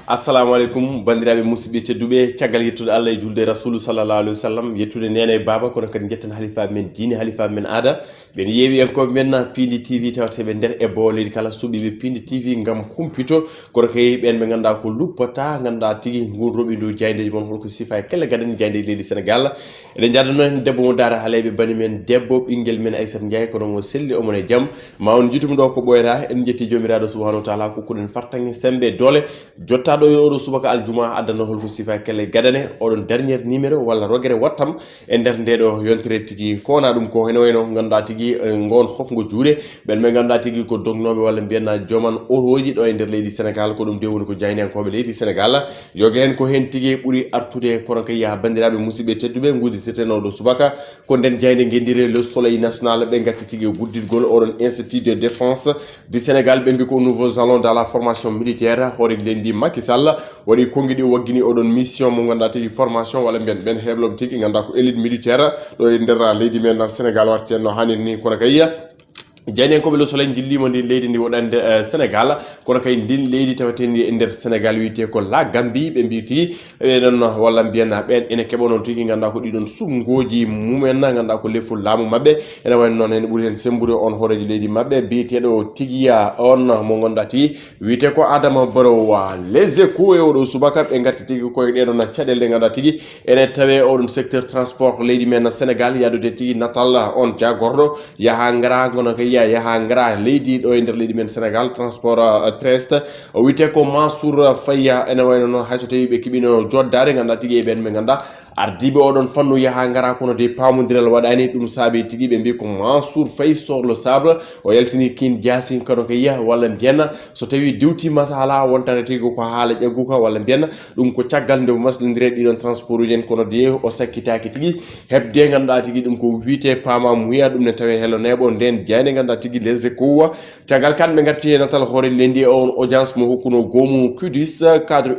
assalamu alaikum bandiraɓe musidɓe tedduɓe caggal yettude Allah e julde rasulu sallallahu alaihi wasallam yettude nene baba kono kadi jetten halifa men diine halifa men aada ɓen yeewi en ko men Pindi TV tawteɓe nder e bowledi kala suɓiɓe Pindi TV gam humpito kono kay ɓen ɓe ganduɗa ko luppata ganduɗa tigui ngun roɓi ndu jaydeji moon holko sifa e kelle gaɗani jaydeji leydi Sénégal eɗen jadano hen debbo mo dara haaleyɓe bani men debbo ɓinguel men Aissata Ndiaye kono mo selli omon e jaam ma on jutumu ɗo ko ɓoyata en jetti jomiraɗo subhanahu wa taala kokkuɗen fartange sembe doole jotta ɗo yo oɗo subaka aljuma addana holko sifa kelle gadane oɗon dernier numéro walla rogere wattam e nder ndeɗo yontere tigui kowona ɗum ko heno wayno ganduɗa tigui gon hofgo juuɗe ɓen ɓe ganduɗa tigui ko dognoɓe walla mbiyanna joman otoji ɗo e nder leydi Sénégal ko ɗum de woni ko jayniyankoɓe leydi Sénégal yoga hen ko hen tigui ɓuuri artude kono kay ya bandiraɓe musidɓe tedduɓe guditirten oɗo subaka ko nden jayde guendire le soleil national ɓe gatti tigui guddidgol oɗon institut de défense du Sénégal ɓe mbi ko nouveau jalon dans la formation militaire hoore lendi Macky Sall waɗi konguiɗi waggini oɗon mission mo ganduɗa tigui formation walla mbiyen ɓen hebloɓe tigui ganduɗa ko élite militaire ɗo e nder leydi men Sénégal warti no hanniri ni kono kay jani ko le soleil jillimo ndi leydi ndi wonande Sénégal kono kay din leydi tawtendi e nder Sénégal wiite ko la Gambie ɓe mbiti non walla mbiyanna ɓen ene keɓa noon tigui ganduɗa ko ɗiɗon sumgoji mumen ganduɗa ko leful laamu mabɓe ene wayno noon ene ɓuuri hen sembude on hooreji leydi mabɓe biyeteɗo tigiya on mo ganduɗa tigui wiite ko Adama Barrow les échos e oɗo subaka ɓe garti tigui koye ɗeɗon caɗele ganduɗa tigui ene tawe oɗon secteur transport leydi men Sénégal yadude tigui natal on jagorɗo yaha gara gono kay yaha ngara leydi ɗo e nder leydi men Sénégal transport terrestre o wiyete ko Mansour Faye ene wayno noon hayso tawi ɓe keeɓino joddade ganduɗa tigui e ɓen ɓe ganduɗa ardiɓe oɗon fannu yaha ngara kono de pamodiral waɗani ɗum saabi tigui ɓe mbi ko Mansour Faye sur le sable o yaltini kin diasin kano ko yiya walla mbiyenna so tawi diwti masala wontare tigui ko haala ƴegguka walla mbiyenna ɗum ko caggal nde maslodire ɗiɗon transport uji en kono de o sakkitaki tigui hebde ganduɗa tigui ɗum ko wiite pamam wiya ɗum ne tawe hello neɓo nden jayde ganduɗa tigui les échos caggal kamɓe garti e natal hoore lendi on audience mo hokkuno gomu QDIS cadre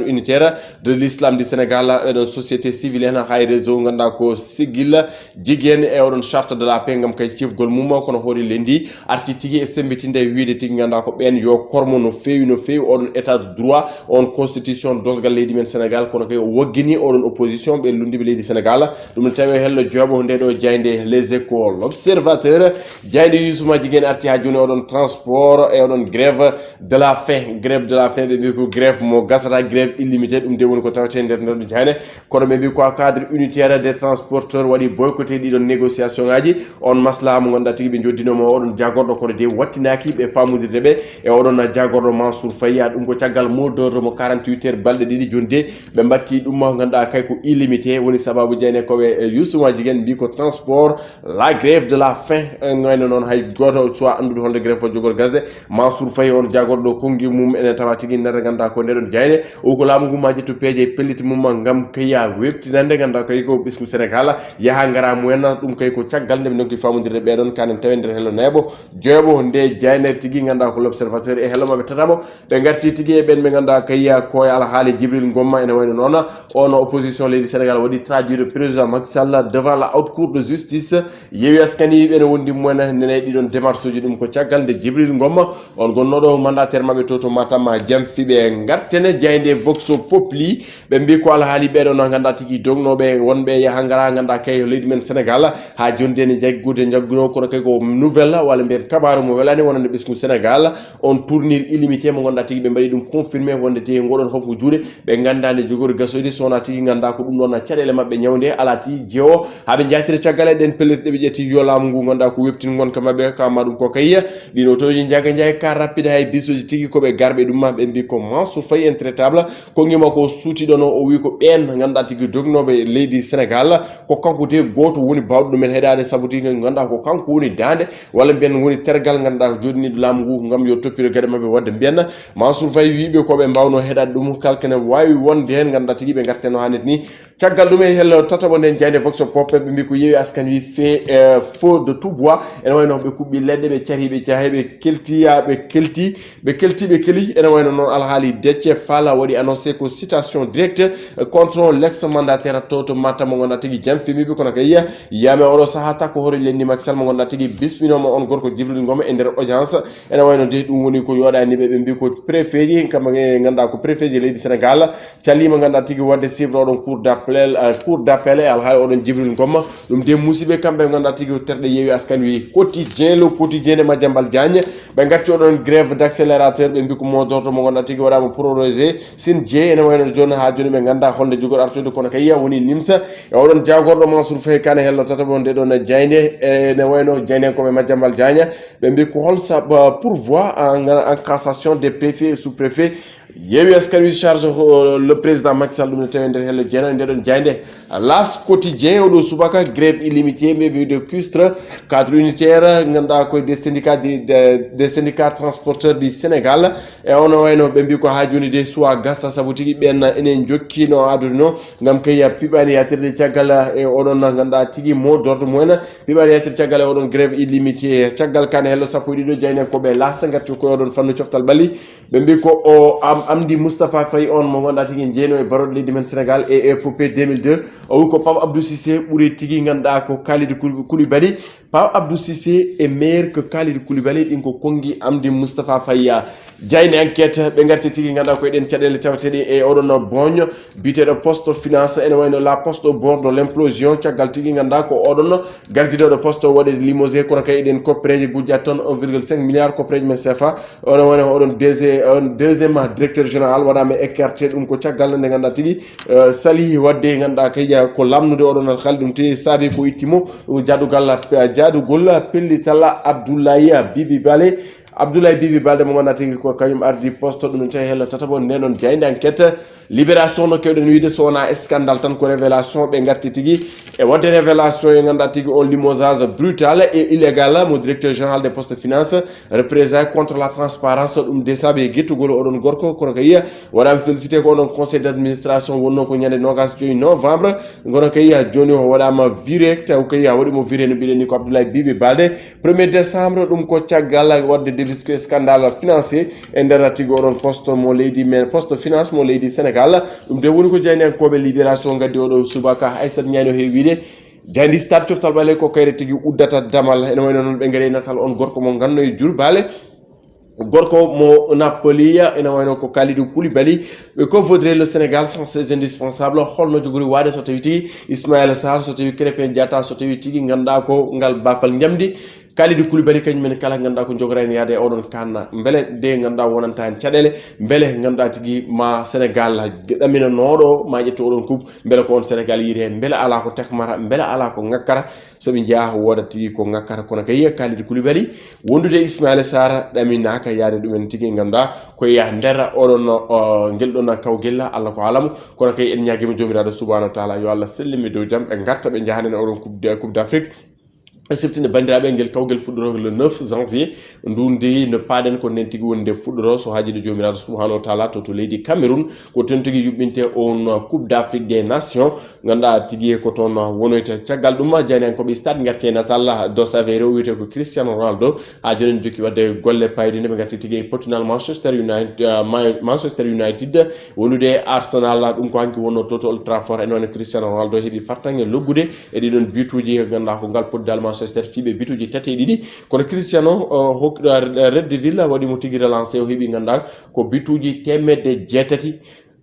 unitaire de l'islam du Sénégal ɗon société civile hen hay réseau ganduɗa ko sigil jiguen e oɗon charte de la paix gam kay cifgol mum kono hoore lendi arti tigui e sembitinde wiide tigui ganduɗa ko ɓen yo kormo no fewi oɗon état de droit on constitution dosgal leydi men Sénégal kono kay o woggini oɗon opposition ɓe lundiɓe leydi Sénégal ɗum ne tawi hello jooɓo nde ɗo jayde les échos l'observateur jayde Youssouma jiguen arti ha joni oɗon transport e oɗon grève de la faim ɓe mbi ko grève mo gasata grève illimité ɗum de woni ko tawete nder ɗo jayne kono ɓe mbi ko cadre unitaire des transporteurs waɗi boycotté ɗiɗon négociation ngaji on maslaha mo ganduɗa tigui ɓe joddinomo oɗon jagorɗo kono de wattinaki ɓe famodirde ɓe e oɗon jagorɗo Mansour Faye ɗum ko caggal mot d'ordre mo 48 heures balɗe ɗiɗi joni de ɓe batti ɗum ganduɗa kay ko illimité woni sababu jayne koɓe Youssouma jiguen mbi ko transport la grève de la faim wayno noon hay goto soit andude honde grève fo jogor gasde Mansour Faye on jagorɗo kongi mum ene tawa tigui nata ganduɗa ko ndeɗon jayne o ko laamu ngum jetto peeje pelliti mum gam kayya webtinande ganduɗa kay ko ɓesgu Sénégal yaha ngara mumen ɗum kay ko caggal nde donki famodirde ɓeɗon kanen tawe nder hello neeɓo jooɓo nde jayne tigui ganduɗa ko l'observateur e hello mabɓe tataɓo ɓe garti tigui e ɓen ɓe ganduɗa kayya koye alhaali Djibril Ngoma ene wayno noon on opposition leydi Sénégal waɗi traduire président Macky Sall devant la haute cour de justice Yewwi Askani ɓene wondi mumen nene ɗiɗon démarche uji ɗum ko caggal nde Djibril Ngoma on gonnoɗo mandataire mabɓe to Matam Jamfiɓe gartene jayde vox populi ɓe mbi ko alhaali ɓeɗo no ganduɗa tigui dognoɓe wonɓe yaha ngara ganduɗa kay leydi men Sénégal ha joni de ne jagguno kono kay ko nouvelle walla mbiyen kabaru mo welani wonande ɓesgu Sénégal on tournir illimité mo ganduɗa tigui ɓe mbaɗi ɗum confirmé wonde te goɗon hofgo juuɗe ɓe gandani jogori gasoyde sowona tigui ganduɗa ko ɗum ɗon caɗele mabɓe ñawde ala tigui jeewo haɓe jatiri caggal e ɗen pelliti ɗeɓe ƴetti yo laamu ngu ganduɗa ko webtin gonka mabɓe kawma ɗum ko kay ɗino toji jaga ka rapide hay bisoji tigui koɓe garɓe ɗum ɓe mbi ko Mansour Faye intraitable ko guima ko suutiɗon o wi ko ɓen ganduɗa tigui dognoɓe leydi Sénégal ko kanko de goto woni bawɗo ɗumen heɗade saabu tigui ganduɗa ko kanko woni dande walla mbiyen woni tergal ganduɗa joɗiniɗo laamu ngu gam yo toppiro gueɗe mabɓe wadde mbiyen Mansour Faye wiɓe koɓe mbawno heɗade ɗum kalkene wawi wonde hen ganduɗa tigui ɓe garteno hannit ni caggal ɗum e hello tataɓo nden jayde vox pop ɓe mbi ko yewi askan wi fait faux de tout bois ene wayno ɓe kuɓɓi leɗɗe ɓe cari ɓe jaahe ɓe keltiya ɓe keli ene wayno noon alhaali Déthié Fall waɗi annoncé ko citation directe contre l'ex mandataire to Matam mo gonɗa tigui jam fimiɓe kono kay yiyame oɗo saaha takko hoore lenni Macky Sall mo gonɗa tigui bisminoma on gorko Djibril Ngom e nder audience ene wayno de ɗum woni ko yoɗaniɓe ɓe mbi ko préfet ji kam ganduɗa ko préfet ji leydi Sénégal calima ganduɗa tigui wadde suivre oɗon cour d'appel e alhaali oɗon Djibril Ngom ɗum de musiɓe kamɓe ganduɗa tigui terɗe yewi askan wi quotidien le quotidien de Madiambal Diagne ɓe gatti oɗon grève d'accélérateur ɓe mbi ko modorto mo gonɗa tigui waɗama prorogé sin je ene wayno joni ha joni ɓe ganda holde jogoɗo artude kono kay woni nimsa e oɗon jagorɗo Mansour Faye Kane hello tataɓo nde ɗon jayde ene wayno jaydenkoɓe Madiambal Diagne ɓe mbi ko hol pourvoi en cassation des préfets et sous-préfets yewi askan wi charge le président Macky Sall ɗum ne tawi nder hello jeeno nde ɗon jayde las quotidien oɗo subaka grève illimité ɓe de custre cadre unitaire ganduɗa koye des syndicats transporteurs du Sénégal e ono wayno ɓe mbi ko ha joni de suwa gassa saabu tigui ɓen enen jokkino adude no gam kay piɓani yatirde caggal e oɗon ganduɗa tigui mot d'ordre mumen piɓani yatirde caggal e oɗon grève illimité caggal kane hello sappo e ɗiɗo jaynen koɓe lasta garti koye oɗon fannu coftal ɓalli ɓe mbi ko o Amdi Moustapha Faye on mo gonɗa tigui jeeno e baroɗe leydi men Sénégal e épopée 2002 o wi ko Pape Abdou Cissé ɓuuri tigui ganduɗa ko Kalidou Koulibaly Pape Abdou Cissé est meilleur que Kalidou Koulibaly ɗin ko kongi Amdi Moustapha Faye jayni enquête ɓe garti tigui ganduɗa ko eɗen caɗele tawateɗe e oɗon bogne biteɗo poste finance ene wayno la poste au bord de l'implosion caggal tigui ganduɗa ko oɗon gardiɗoɗo poste waɗede limosé kono kay eɗen koppereje gujjat ton 1,5 milliard koppereje men CFA ono wayno oɗon deuxième directeur général waɗama écarté ɗum ko caggal nde ganduɗa tigui sali wadde ganduɗa kay ko lamnude oɗon alhaali ɗum te saabi ko ittimo ɗum jadugol pellital Abdoulaye Bibi Balde mo gonɗa tigui ko kañum ardi poste ɗum tawi hello tataɓo ndenon jayde enquête libération no kewɗen wiide so wona scandale tan ko révélation ɓe garti tigui e wadde révélation e ganduɗa tigui on limogeage brutal et illégal mo directeur général des postes finance représailles contre la transparence ɗum de saabi guettugol oɗon gorko kono kay waɗama félicité ko oɗon conseil d'administration wonno ko ñande 25 novembre gono kay joni o waɗama viré taw kay waɗimo viré no mbiɗen ni ko Abdoulaye Bibi Balde 1er décembre ɗum ko caggal wadde début scandale financier e nder tigui oɗon poste mo leydi men poste finance mo leydi Sénégal ɗum de woni ko jayni en koɓe libération gaddi oɗo subaka Aissata Ñaani o heewi wiide jaydi stade coftal ɓale ko kayre tigui uddata damal ene wayno noon ɓe gaari natal on gorko mo ganno e Diourbel gorko mo Napoli ene wayno ko Kalidou Koulibaly que vaudrait le Sénégal sans ses indispensables holno jogori wade so tawi tigui Ismaïla Sarr so tawi Krépin Diatta so tawi tigui ganduɗa ko ngal bafal jamdi Kalidou Koulibaly kañumen kala ganduɗa ko jogorani yaade oɗon kanna beele de ganduɗa wonanta hen caɗele beele ganduɗa tigui ma Sénégal ɗamina noɗo ma ƴettu oɗon coupe beele ko on Sénégal yiide hen beele ala ko tekmata beele ala ko ngakkata soɓe jaaha wodat tigui ko ngakkata kono kay Kalidou Koulibaly wondude Ismaïla Sarr ɗaminaka yaade ɗumen tigui ganduɗa koye nder oɗon guelɗon kawguel Allah ko alamu kono kay en ñaguima jomiraɗo subhanahu wa taala yo Allah sellimi dow jaam ɓe garta ɓe jahanen oɗon coupe d'Afrique siftinde bandiraɓe ngel kawgel fuɗɗoro le 9 janvier ndundi no paaɗen ko nden tigui wonde fuɗɗoro so haaji de jomiraɗo subhanahu wa taala to leydi Cameroun ko ton tigui yuɓɓinte on coupe d'Afrique des nations ganduɗa tigui ko toon wonoyta caggal ɗum jani en koɓe stade garte natal dos Aveiro wiyete ko Cristiano Ronaldo ha joni jokki wadde golle payɗe ɓe garte tigui Portugal Manchester United wonude Arsenal ɗum ko hanki wonno to Old Trafford en woni Cristiano Ronaldo heeɓi fartange loggude e ɗiɗon bituji ganduɗa ko ngal poddal Manchester fiɓe bituji tati e ɗiɗi kono Cristiano Red Devil waɗimo tigui relancé o heeɓi ganduɗa ko bituji temedde jeetati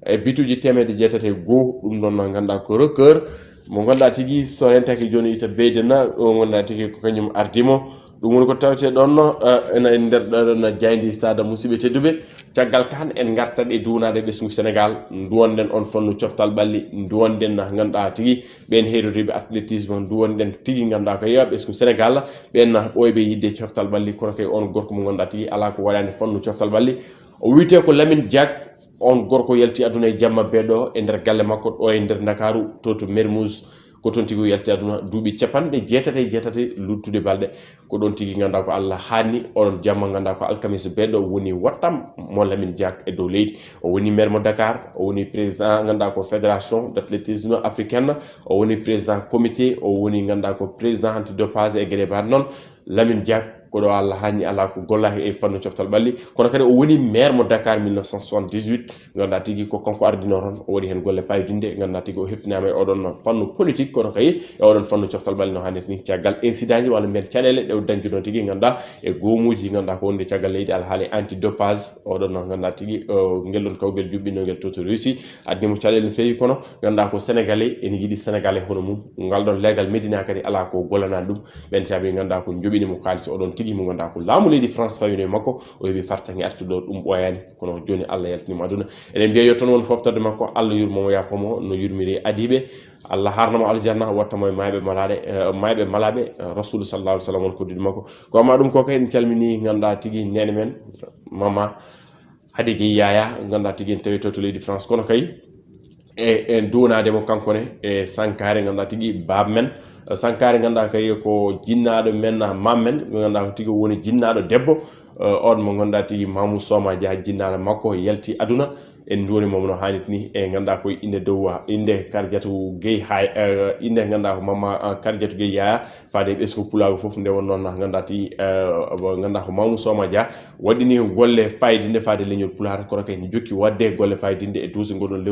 e bituji temedde jeetati e goho ɗum ɗon ganduɗa ko record mo ganduɗa tigui so rentaki joni ita beydena o ganduɗa tigui ko kañum ardimo ɗum woni ko tawte ɗon ene nder ɗon jaydi stade musidɓe tedduɓe caggal kan en gartat e duwnade ɓesgu Sénégal duwonden on fonno coftal ɓalli duwonden ganduɗa tigui ɓen heeɗotiɓe athlétisme duwonden tigui ganduɗa ko yeewa ɓesgu Sénégal ɓen ɓoyɓe yidde coftal ɓalli kono kay on gorko mo ganduɗa tigui ala ko waɗani fonno coftal ɓalli o wiyete ko Lamine Diack on gorko yalti aduna e jamma beɗo e nder galle makko ɗo e nder Dakaru to Mermoz ko ton tigi yalti aduna duuɓi capanɗe jeetate luttude balɗe ko ɗon tigi ganduɗa ko Allah hanni oɗon jamma ganduɗa ko alkamis beɗɗo woni wattam mo Lamine Diack e dow leydi o woni maire mo Dakar o woni président ganduɗa ko fédération d'athlétisme africaine o woni président comité o woni ganduɗa ko président antidopage e gueɗe mbaɗe noon Lamine Diack ko ɗo Allah hanni ala ko gollaki e fannu coftal ɓalli kono kadi o woni maire mo Dakar 1978 ganduɗa tigui ko kanko ardino toon o waɗi hen golle paydinde ganduɗa tigui o heftinama e oɗon fannu politique kono kay e oɗon fannu coftal ɓalli no hannirta ni caggal incident ji walla mbiyen caɗele ɗe dañjuno tigui ganduɗa e goomuji ganduɗa ko wonde caggal leydi alhaali anti dopage oɗon no ganduɗa tigui ngel ɗon kawguel juɓɓinogel toto réussi addimo caɗele no fewi kono ganduɗa ko sénégalais ene yiiɗi sénégalais hono mum ngal ɗon leegal Médina kadi ala ko gollanani ɗum ɓen tabi ganduɗa ko joɓinimo kalis oɗon tigi mo ganduɗa ko laamu leydi France fawino e makko o heeɓi fartange artuɗo ɗum ɓoyani kono joni Allah yaltinimo aduna eɗen mbiya yo toon won foftorde makko Allah yurmomo yafomo no yurmiri adiɓe Allah harnamo aljanna wattamo e mayɓe malaɓe rasulu sallallahu alaihi wasallam won koddude makko ko amma ɗum ko kay en calmini ganduɗa tigui nene men mama Hady Gueye Yaya ganduɗa tigui en tawi to leydi France kono kay e duwnademo kankone e Sankare ganduɗa tigui babmen Sankare ganduɗa kay ko jinnaɗo men mammen ganduɗa ko tigui woni jinnaɗo debbo on mo ganduɗa tigui Mamoudou Soma Dia jinnaɗo makko yalti aduna en duwoni mom no hannit ni e ganduɗa koye inde dow inde Kardiatou Gueye inde ganduɗa ko mama Kardiatou Gueye Yaya faade ɓesgu pulago foof nde won noon ganduɗa tigui ganduɗa ko Mamoudou Soma Dia waɗini golle paydinde faade leñol pulata kono kay ne jokki wadde golle paydinde e duusi goɗon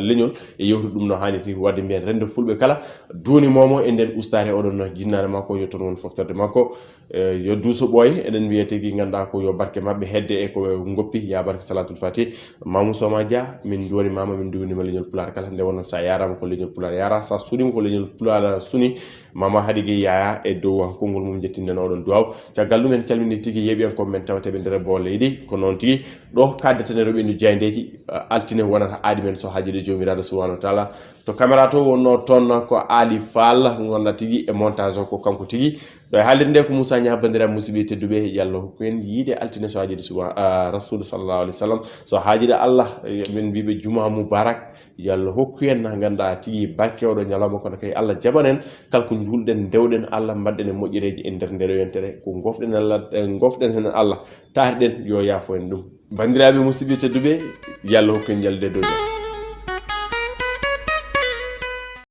leñol e yewtude ɗum no hannit ni wadde mbiyen rende fulɓe kala duuni momo e nden ustare oɗon jinnare makko yo toon won foftorde makko yo duuso ɓooy eɗen wiye tigui ganduɗa ko yo barke mabɓe hedde e ko goppi ya barke salatul fati Mamoudou Soma Dia min joni mama min duwinima leñol pulata kala nde wonnon sa yarama ko leñol pulata yara sa sunima ko leñol pulata suni mama Hady Gueye Yaya e dow konngol mum jettinden oɗon duwaw caggal ɗum en calmini tigui yeeɓiyankoɓe men tawateɓe nder bo leydi ko noon tigui ɗo kaddeten reɓendu jayndeji altine wonata aadi men so haajiɗo jomiraɗo subhanahu wa taala to caméra to wonno toon ko Ali Fall gonna tigui e montage o ko kanko tigui ɗo e haalirde nde ko Moussa Niang bandiraɓe musidɓe tedduɓe yallah hokku en yiide altine so haajiɗo rasul sallallahu alaihi wasallam so haajiɗo Allah min mbiɓe juma mubarak yallah hokku en ganduɗa tigui barke oɗo ñalawma kono kay Allah jaɓanen kala ko julɗen dewɗen Allah mbaɗɗen e moƴƴereji e nder ndeɗo yentere ko gofɗen Allah gofɗen hen Allah taariɗen yo yaafo en ɗum bandiraɓe musidɓe tedduɓe yallah hokku en jalde dow